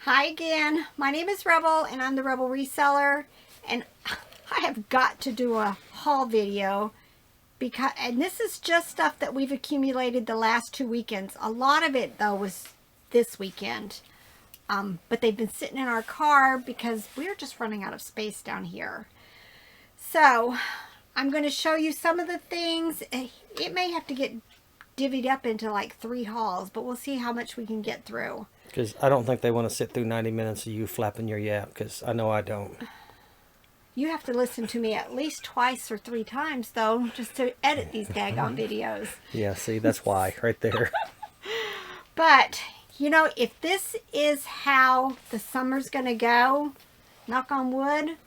Hi again, my name is Rebel and I'm the Rebel Reseller, and I have got to do a haul video and this is just stuff that we've accumulated the last 2 weekends. A lot of it though was this weekend, but they've been sitting in our car because we're just running out of space down here. So I'm going to show you some of the things. It may have to get divvied up into like 3 hauls, but we'll see how much we can get through. Because I don't think they want to sit through 90 minutes of you flapping your yap, because I know I don't. You have to listen to me at least twice or 3 times, though, just to edit these daggone videos. Yeah, see, that's why, right there. But, you know, if this is how the summer's going to go, knock on wood,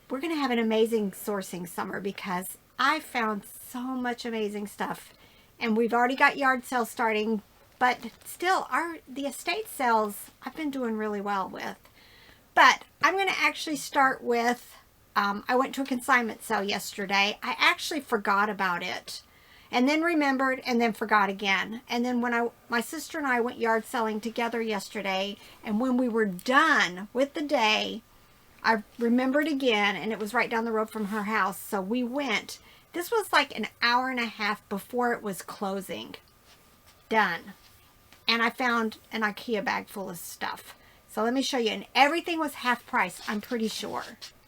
we're going to have an amazing sourcing summer because I found so much amazing stuff. And we've already got yard sales starting, but still, the estate sales I've been doing really well with. But I'm going to actually start with, I went to a consignment sale yesterday. I actually forgot about it and then remembered and then forgot again. And then when my sister and I went yard selling together yesterday, and when we were done with the day, I remembered again, and it was right down the road from her house. So we went. This was like an hour and a half before it was closing. Done. And I found an IKEA bag full of stuff. So let me show you. And everything was half price, I'm pretty sure.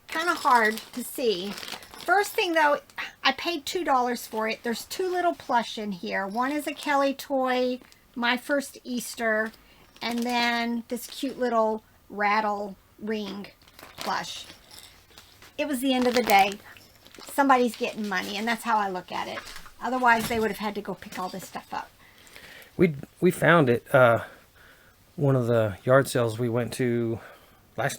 Kind of hard to see. First thing though, I paid $2 for it. There's 2 little plush in here. One is a Kelly toy, My First Easter, and then this cute little rattle ring plush. It was the end of the day. Somebody's getting money, and that's how I look at it. Otherwise, they would have had to go pick all this stuff up. We found it, one of the yard sales we went to I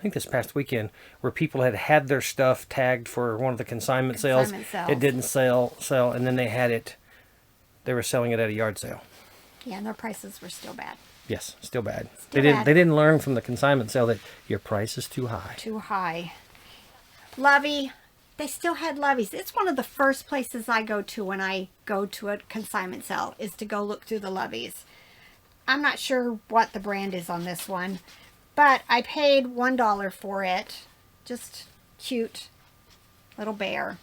think this past weekend, where people had their stuff tagged for one of the consignment sales. It didn't sell, and then they were selling it at a yard sale. Yeah, and their prices were still bad. Yes, still bad. They didn't learn from the consignment sale that your price is too high. Too high. Lovey. They still had Loveys. It's one of the first places I go to when I go to a consignment sale, is to go look through the Loveys. I'm not sure what the brand is on this one, but I paid $1 for it. Just cute little bear.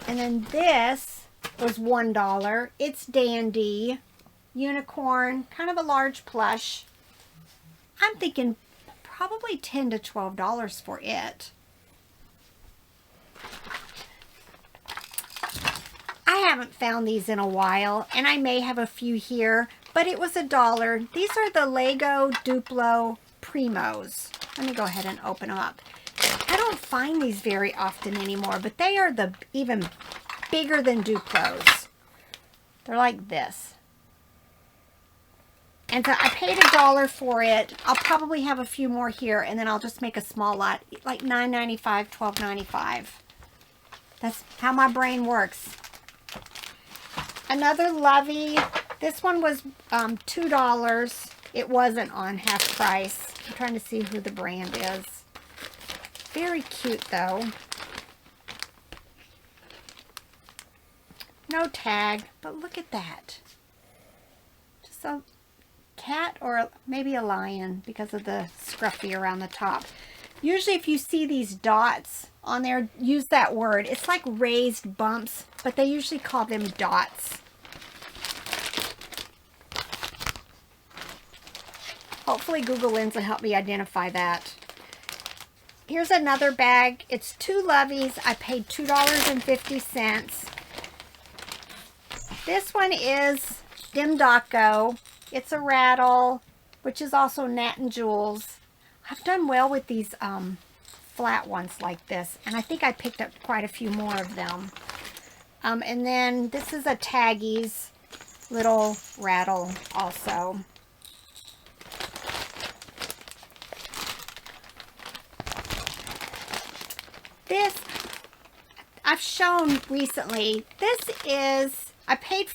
And then this was $1. It's dandy. Unicorn. Kind of a large plush. I'm thinking probably $10 to $12 for it. I haven't found these in a while, and I may have a few here, but it was $1. These are the Lego Duplo Primos. Let me go ahead and open them up. I don't find these very often anymore, but they are even bigger than Duplos. They're like this. And so I paid $1 for it. I'll probably have a few more here, and then I'll just make a small lot, like $9.95, $12.95. That's how my brain works. Another Lovey. This one was $2. It wasn't on half price. I'm trying to see who the brand is. Very cute though. No tag, but look at that. Just a cat, or maybe a lion because of the scruffy around the top. Usually if you see these dots on there, use that word. It's like raised bumps, but they usually call them dots. Hopefully Google Lens will help me identify that. Here's another bag. It's 2 Loveys. I paid $2.50. This one is Dimdaco. It's a rattle, which is also Nat and Jewels. I've done well with these flat ones like this, and I think I picked up quite a few more of them. And then this is a Taggies little rattle also. This I've shown recently. This is, I paid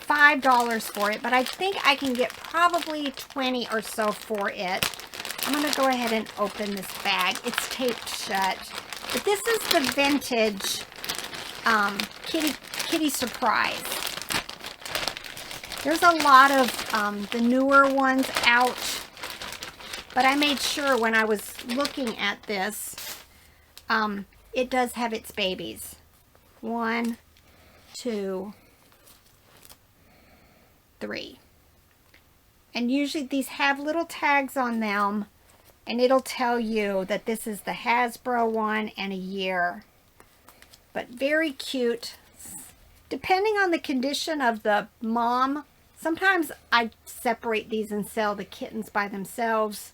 $5 for it, but I think I can get probably 20 or so for it. I'm going to go ahead and open this bag. It's taped shut. But this is the vintage kitty surprise. There's a lot of the newer ones out, but I made sure when I was looking at this, it does have its babies. 1, 2, 3. And usually these have little tags on them, and it'll tell you that this is the Hasbro one and a year. But very cute. Depending on the condition of the mom, sometimes I separate these and sell the kittens by themselves.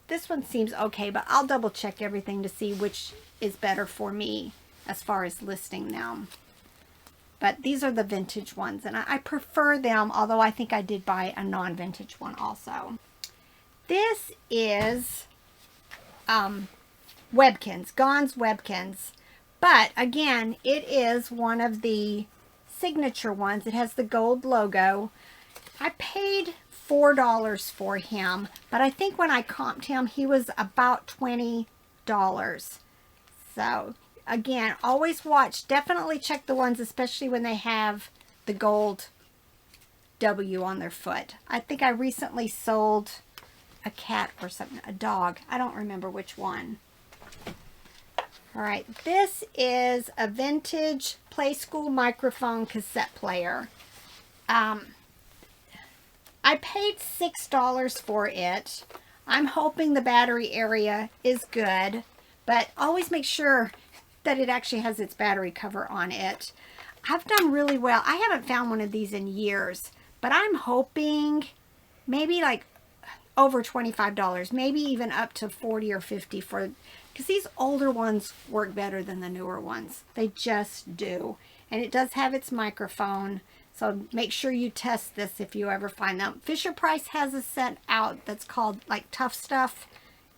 This one seems okay, but I'll double check everything to see which is better for me as far as listing them. But these are the vintage ones, and I prefer them, although I think I did buy a non-vintage one also. This is Webkins, Gons Webkins. But again, it is one of the signature ones. It has the gold logo. I paid $4 for him, but I think when I comped him, he was about $20. So again, always watch. Definitely check the ones, especially when they have the gold W on their foot. I think I recently sold a cat or something, a dog. I don't remember which one. All right, this is a vintage Play School microphone cassette player. I paid $6 for it. I'm hoping the battery area is good, but always make sure that it actually has its battery cover on it. I've done really well. I haven't found one of these in years, but I'm hoping maybe like over $25, maybe even up to $40 or $50 for, because these older ones work better than the newer ones. They just do. And it does have its microphone, so make sure you test this if you ever find them. Fisher-Price has a set out that's called like Tough Stuff,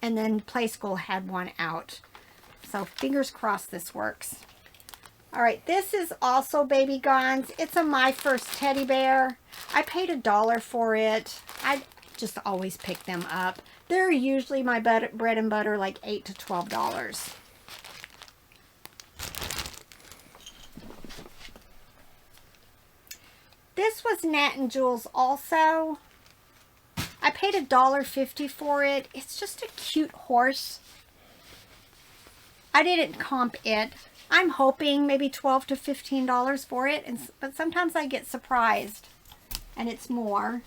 and then Play School had one out. So fingers crossed this works. All right, this is also Baby Gons. It's a My First Teddy Bear. I paid $1 for it. I just always pick them up. They're usually my bread and butter, like $8 to $12. This was Nat and Jules also. I paid $1.50 for it. It's just a cute horse. I didn't comp it. I'm hoping maybe $12 to $15 for it, but sometimes I get surprised and it's more.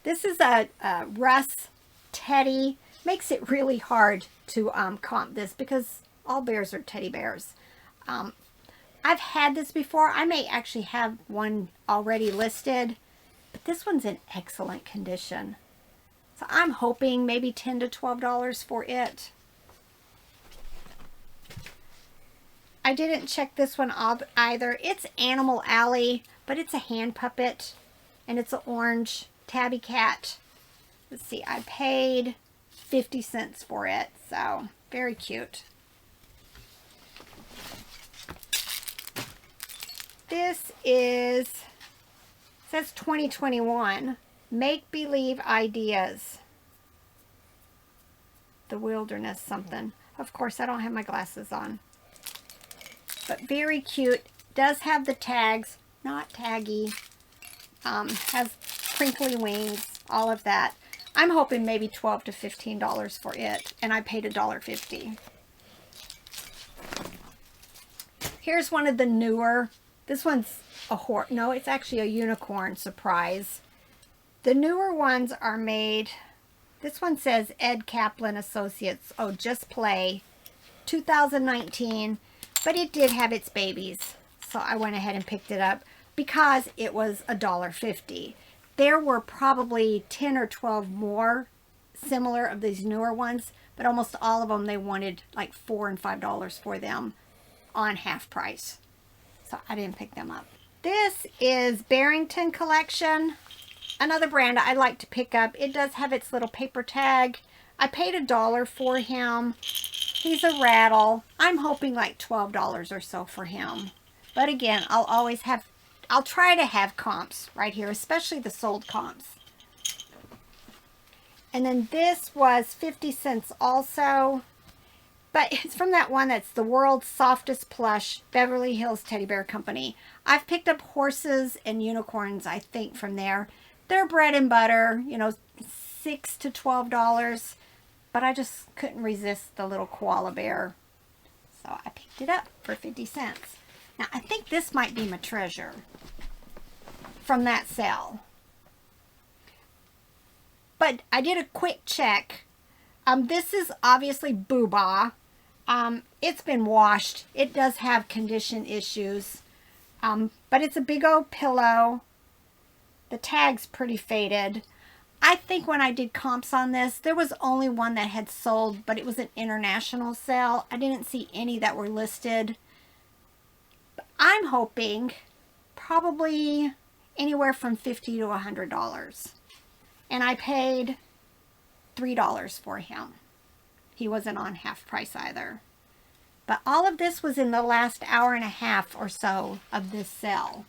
This is a Russ Teddy. Makes it really hard to comp this because all bears are teddy bears. I've had this before. I may actually have one already listed, but this one's in excellent condition. So I'm hoping maybe $10 to $12 for it. I didn't check this one either. It's Animal Alley, but it's a hand puppet, and it's an orange tabby cat. Let's see, I paid 50 cents for it, so very cute. This is, it says 2021, Make Believe Ideas. The Wilderness something. Of course, I don't have my glasses on. But very cute. Does have the tags, not taggy. Has crinkly wings, all of that. I'm hoping maybe $12 to $15 for it, and I paid $1.50. Here's one of the newer. This one's a horse. No, it's actually a unicorn. Surprise. The newer ones are made. This one says Ed Kaplan Associates. Oh, Just Play. 2019. But it did have its babies. So I went ahead and picked it up because it was $1.50. There were probably 10 or 12 more similar of these newer ones, but almost all of them they wanted like $4 and $5 for them on half price. So I didn't pick them up. This is Barrington Collection, another brand I like to pick up. It does have its little paper tag. I paid $1 for him. He's a rattle. I'm hoping like $12 or so for him. But again, I'll try to have comps right here, especially the sold comps. And then this was 50 cents also. But it's from that one that's the world's softest plush, Beverly Hills Teddy Bear Company. I've picked up horses and unicorns, I think, from there. They're bread and butter, you know, $6 to $12. But I just couldn't resist the little koala bear. So I picked it up for 50 cents. Now, I think this might be my treasure from that sale. But I did a quick check. This is obviously Booba. It's been washed. It does have condition issues. But it's a big old pillow. The tag's pretty faded. I think when I did comps on this, there was only one that had sold, but it was an international sale. I didn't see any that were listed. But I'm hoping probably anywhere from $50 to $100. And I paid $3 for him. He wasn't on half price either. But all of this was in the last hour and a half or so of this sale.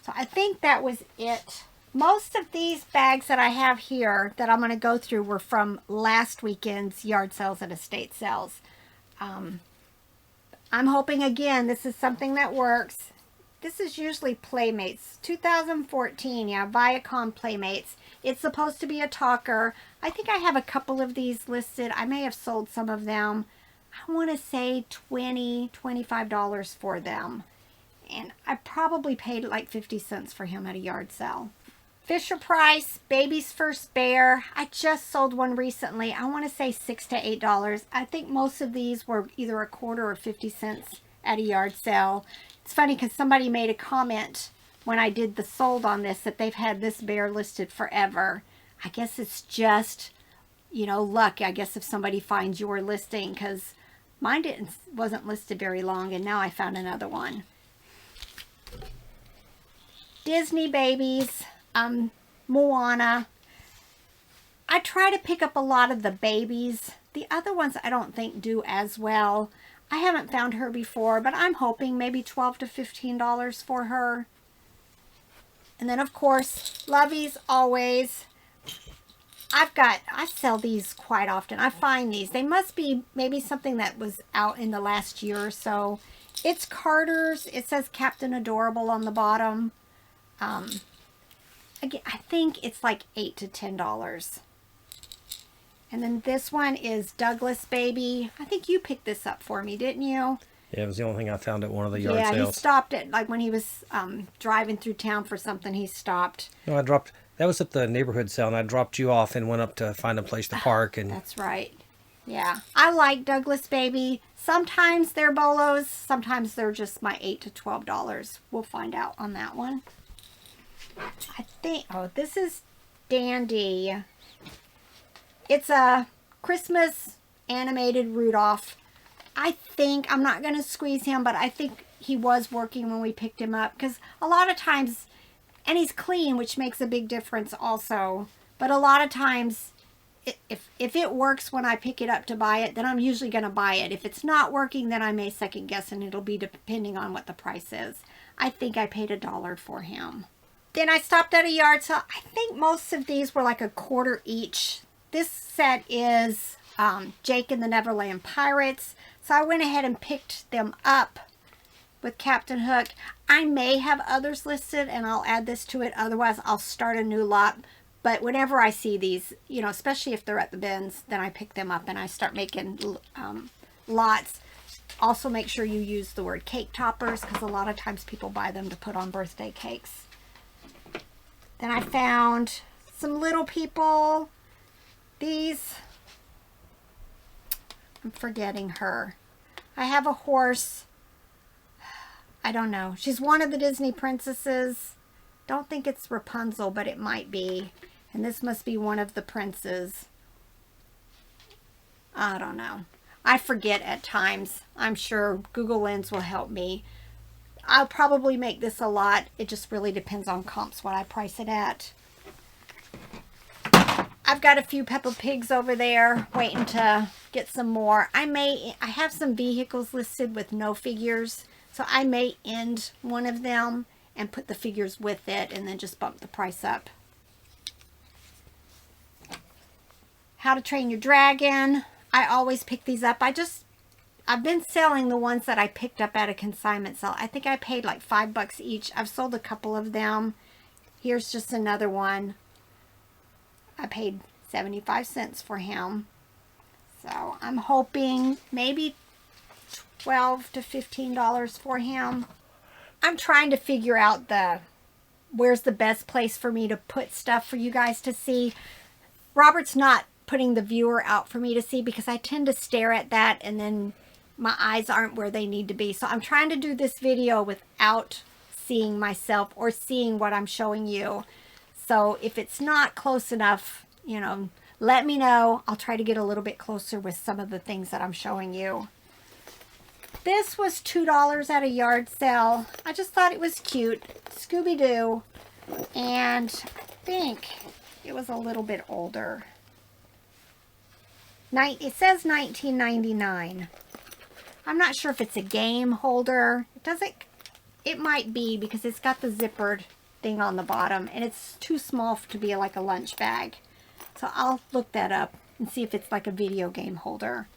So I think that was it. Most of these bags that I have here that I'm going to go through were from last weekend's yard sales and estate sales. I'm hoping, again, this is something that works. This is usually Playmates. 2014, yeah, Viacom Playmates. It's supposed to be a talker. I think I have a couple of these listed. I may have sold some of them. I want to say $20, $25 for them. And I probably paid like 50 cents for him at a yard sale. Fisher Price, Baby's First Bear. I just sold one recently. I want to say $6 to $8. I think most of these were either a quarter or 50 cents at a yard sale. It's funny because somebody made a comment when I did the sold on this that they've had this bear listed forever. I guess it's just, you know, luck. I guess if somebody finds your listing, because mine wasn't listed very long, and now I found another one. Disney babies. Moana. I try to pick up a lot of the babies. The other ones I don't think do as well. I haven't found her before, but I'm hoping maybe $12 to $15 for her. And then, of course, Lovey's always. I sell these quite often. I find these. They must be maybe something that was out in the last year or so. It's Carter's. It says Captain Adorable on the bottom. Again, I think it's like $8 to $10. And then this one is Douglas Baby. I think you picked this up for me, didn't you? Yeah, it was the only thing I found at one of the yard sales. Yeah, he stopped it. Like when he was driving through town for something, he stopped. No, that was at the neighborhood sale, and I dropped you off and went up to find a place to park. And That's right. Yeah, I like Douglas Baby. Sometimes they're bolos. Sometimes they're just my $8 to $12. We'll find out on that one. I think, oh, this is Dandy. It's a Christmas animated Rudolph. I think, I'm not going to squeeze him, but I think he was working when we picked him up. Because a lot of times, and he's clean, which makes a big difference also. But a lot of times, if it works when I pick it up to buy it, then I'm usually going to buy it. If it's not working, then I may second guess, and it'll be depending on what the price is. I think I paid $1 for him. Then I stopped at a yard sale. I think most of these were like a quarter each. This set is Jake and the Neverland Pirates. So I went ahead and picked them up with Captain Hook. I may have others listed and I'll add this to it. Otherwise, I'll start a new lot. But whenever I see these, you know, especially if they're at the bins, then I pick them up and I start making lots. Also, make sure you use the word cake toppers because a lot of times people buy them to put on birthday cakes. Then I found some little people. These, I'm forgetting her. I have a horse. I don't know. She's one of the Disney princesses. Don't think it's Rapunzel, but it might be. And this must be one of the princes. I don't know. I forget at times. I'm sure Google Lens will help me. I'll probably make this a lot. It just really depends on comps what I price it at. I've got a few Peppa Pigs over there waiting to get some more. I have some vehicles listed with no figures. So I may end one of them and put the figures with it and then just bump the price up. How to Train Your Dragon. I always pick these up. I just I've been selling the ones that I picked up at a consignment sale. I think I paid like $5 each. I've sold a couple of them. Here's just another one. I paid 75 cents for him. So I'm hoping maybe $12 to $15 for him. I'm trying to figure out where's the best place for me to put stuff for you guys to see. Robert's not putting the viewer out for me to see because I tend to stare at that and then my eyes aren't where they need to be. So I'm trying to do this video without seeing myself or seeing what I'm showing you. So if it's not close enough, you know, let me know. I'll try to get a little bit closer with some of the things that I'm showing you. This was $2 at a yard sale. I just thought it was cute. Scooby-Doo. And I think it was a little bit older. It says $19.99. I'm not sure if it's a game holder. It might be because it's got the zippered thing on the bottom and it's too small to be like a lunch bag. So I'll look that up and see if it's like a video game holder.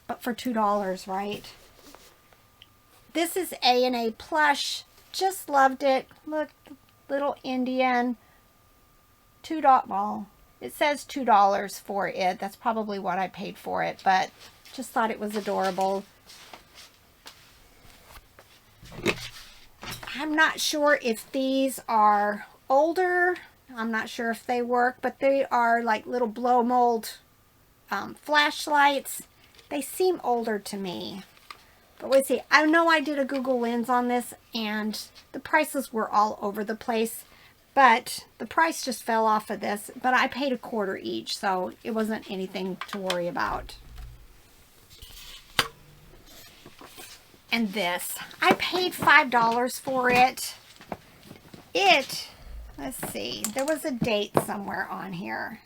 But for $2, right? This is A&A Plush. Just loved it. Look, little Indian. $2. Well, it says $2 for it. That's probably what I paid for it, but just thought it was adorable. I'm not sure if these are older. I'm not sure if they work, but they are like little blow mold flashlights. They seem older to me. But we'll see. I know I did a Google Lens on this and the prices were all over the place. But the price just fell off of this. But I paid $0.25 each, so it wasn't anything to worry about. And this, I paid $5 for it. Let's see, there was a date somewhere on here.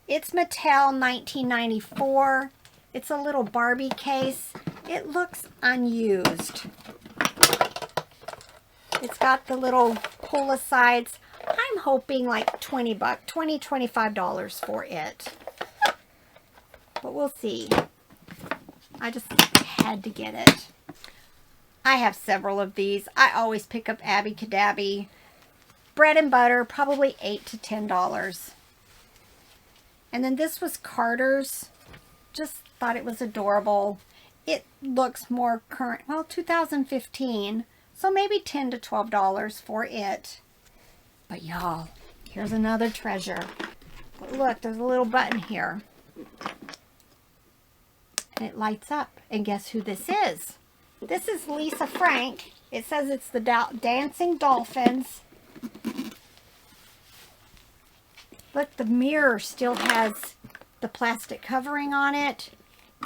It's Mattel 1994. It's a little Barbie case. It looks unused. It's got the little pull sides. I'm hoping like $20, $25 for it. But we'll see. I just had to get it. I have several of these. I always pick up Abby Cadabby. Bread and butter, probably $8 to $10. And then this was Carter's. Just thought it was adorable. It looks more current. Well, 2015. So maybe $10 to $12 for it. But y'all, here's another treasure. Look, there's a little button here. And it lights up. And guess who this is? This is Lisa Frank. It says it's the Dancing Dolphins. Look, the mirror still has the plastic covering on it.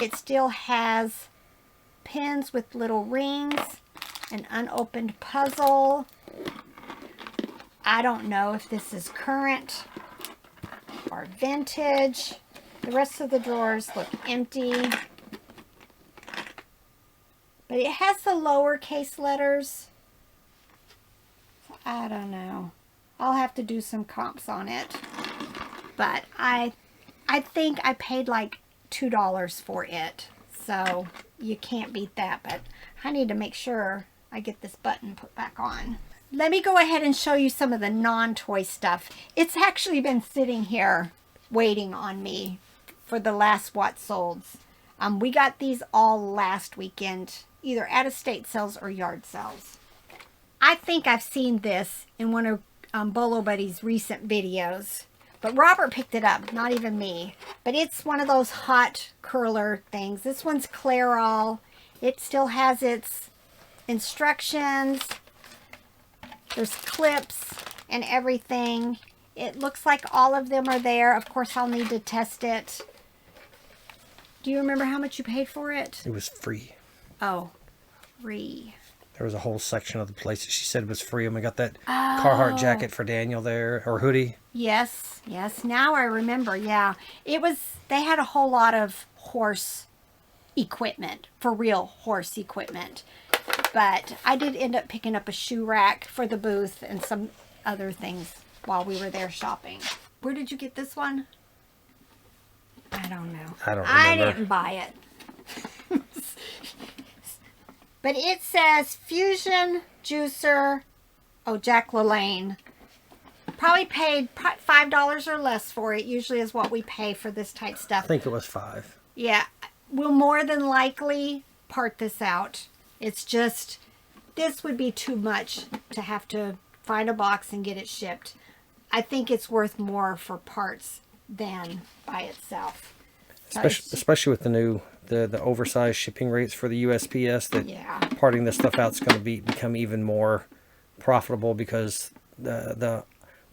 It still has pins with little rings. An unopened puzzle. I don't know if this is current or vintage. The rest of the drawers look empty. But it has the lowercase letters. I don't know. I'll have to do some comps on it. But I think I paid like $2 for it. So you can't beat that. But I need to make sure I get this button put back on. Let me go ahead and show you some of the non-toy stuff. It's actually been sitting here waiting on me for the last what solds. We got these all last weekend, either at estate sales or yard sales. I think I've seen this in one of Bolo Buddy's recent videos, but Robert picked it up, not even me. But it's one of those hot curler things. This one's Clairol. It still has its instructions. There's clips and everything. It looks like all of them are there. Of course, I'll need to test it. Do you remember how much you paid for it? It was free. Oh, free. There was a whole section of the place that she said was free, and we got that Carhartt jacket for Daniel there, or hoodie. Yes, yes. Now I remember. Yeah, it was. They had a whole lot of horse equipment, for real horse equipment. But I did end up picking up a shoe rack for the booth and some other things while we were there shopping. Where did you get this one? I don't know. I don't remember. I didn't buy it. But it says Fusion Juicer. Oh, Jack LaLanne. Probably paid $5 or less for it. Usually is what we pay for this type stuff. I think it was 5. Yeah. We'll more than likely part this out. It's just, this would be too much to have to find a box and get it shipped. I think it's worth more for parts than by itself. So Especially with the new, the oversized shipping rates for the USPS, that yeah. parting this stuff out is going to become even more profitable, because the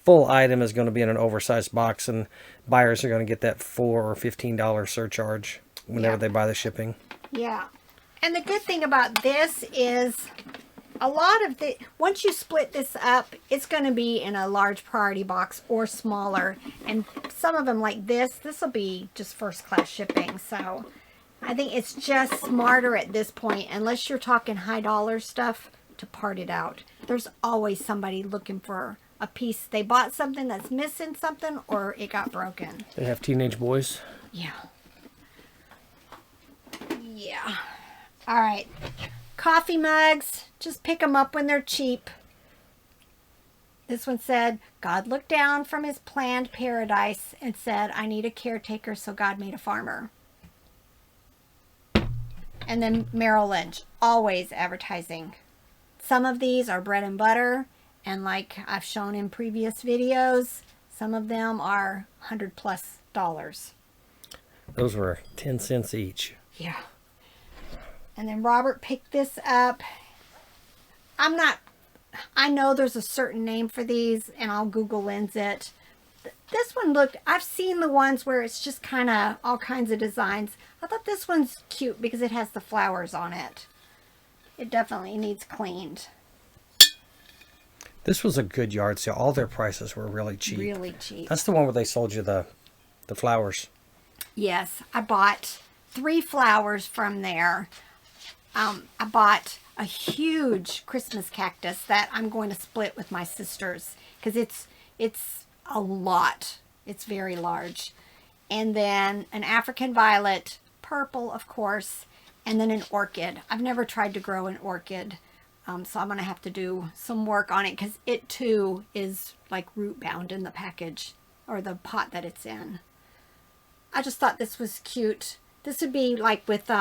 full item is going to be in an oversized box, and buyers are going to get that $4 or $15 surcharge whenever they buy the shipping. Yeah. And the good thing about this is a lot of the, once you split this up, it's going to be in a large priority box or smaller. And some of them like this will be just first class shipping. So I think it's just smarter at this point, unless you're talking high dollar stuff, to part it out. There's always somebody looking for a piece. They bought something that's missing something, or it got broken. They have teenage boys. Yeah. Yeah. All right. Coffee mugs. Just pick them up when they're cheap. This one said, God looked down from his planned paradise and said, I need a caretaker, so God made a farmer. And then Merrill Lynch, always advertising. Some of these are bread and butter, and like I've shown in previous videos, some of them are $100+ Those were 10 cents each. Yeah. And then Robert picked this up. I know there's a certain name for these, and I'll Google Lens it. This one looked, I've seen the ones where it's just kind of all kinds of designs. I thought this one's cute because it has the flowers on it. It definitely needs cleaned. This was a good yard sale. All their prices were really cheap. Really cheap. That's the one where they sold you the flowers. Yes, I bought 3 flowers from there. I bought a huge Christmas cactus that I'm going to split with my sisters because it's a lot. It's very large. And then an African violet, purple of course, and then an orchid. I've never tried to grow an orchid, so I'm going to have to do some work on it because it too is like root bound in the package or the pot that it's in. I just thought this was cute. This would be like with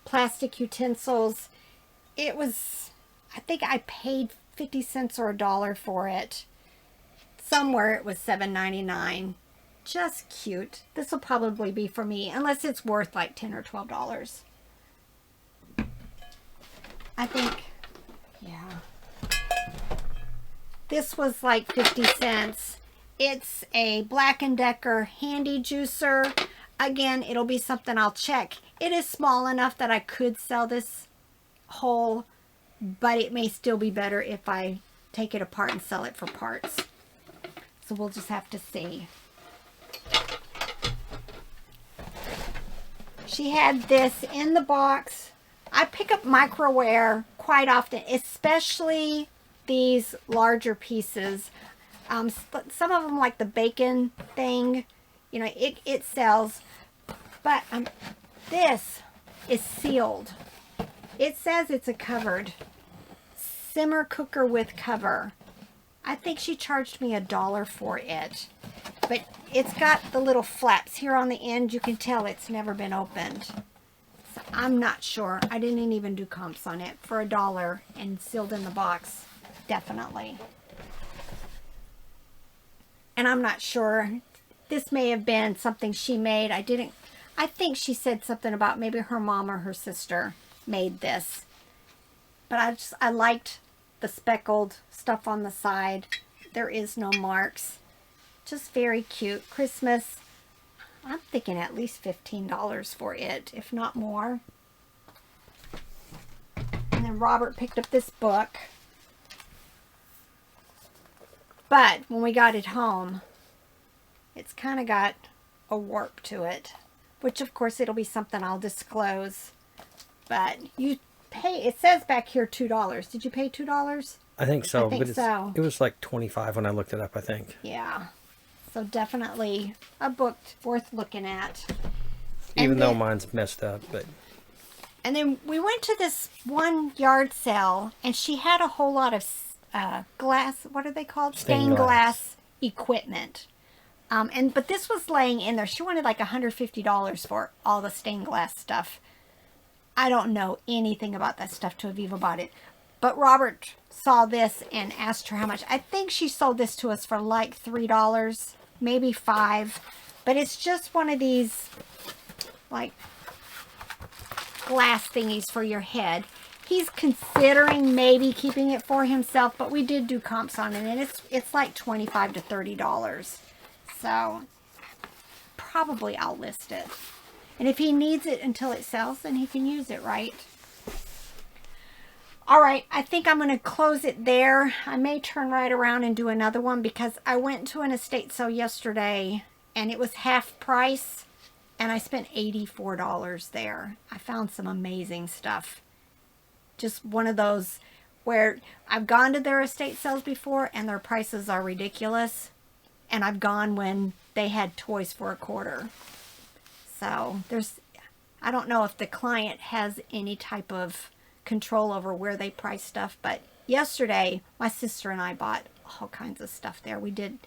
plastic utensils. It was, I think I paid 50 cents or $1 for it. Somewhere it was $7.99. Just cute. This will probably be for me, unless it's worth like $10 or $12. I think, yeah. This was like 50 cents. It's a Black & Decker handy juicer. Again, it'll be something I'll check. It is small enough that I could sell this whole, but it may still be better if I take it apart and sell it for parts. So we'll just have to see. She had this in the box. I pick up microware quite often, especially these larger pieces. Some of them, like the bacon thing, you know, it sells. But this is sealed. It says it's a covered simmer cooker with cover. I think she charged me $1 for it. But it's got the little flaps here on the end. You can tell it's never been opened. So I'm not sure. I didn't even do comps on it. For $1 and sealed in the box. Definitely. And I'm not sure. This may have been something she made. I think she said something about maybe her mom or her sister made this. But I liked the speckled stuff on the side. There is no marks. Just very cute. Christmas, I'm thinking at least $15 for it, if not more. And then Robert picked up this book. But when we got it home, it's kind of got a warp to it. Which, of course, it'll be something I'll disclose. But you pay, it says back here $2. Did you pay $2? I think so. I think so. It was like $25 when I looked it up, I think. Yeah. So definitely a book worth looking at. Even though mine's messed up, but... And then we went to this one yard sale, and she had a whole lot of glass, what are they called? Stained glass equipment. But this was laying in there. She wanted like $150 for all the stained glass stuff. I don't know anything about that stuff to have even bought it. But Robert saw this and asked her how much. I think she sold this to us for like $3, maybe $5. But it's just one of these like glass thingies for your head. He's considering maybe keeping it for himself, but we did do comps on it, and it's like $25 to $30. So probably I'll list it. And if he needs it until it sells, then he can use it, right? All right, I think I'm going to close it there. I may turn right around and do another one because I went to an estate sale yesterday and it was half price and I spent $84 there. I found some amazing stuff. Just one of those where I've gone to their estate sales before and their prices are ridiculous. And I've gone when they had toys for $25. So I don't know if the client has any type of control over where they price stuff, but yesterday my sister and I bought all kinds of stuff there. We did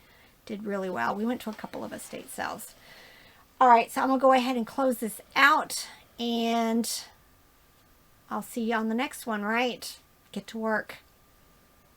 really well. We went to a couple of estate sales. All right, so I'm gonna go ahead and close this out, and I'll see you on the next one, right? Get to work.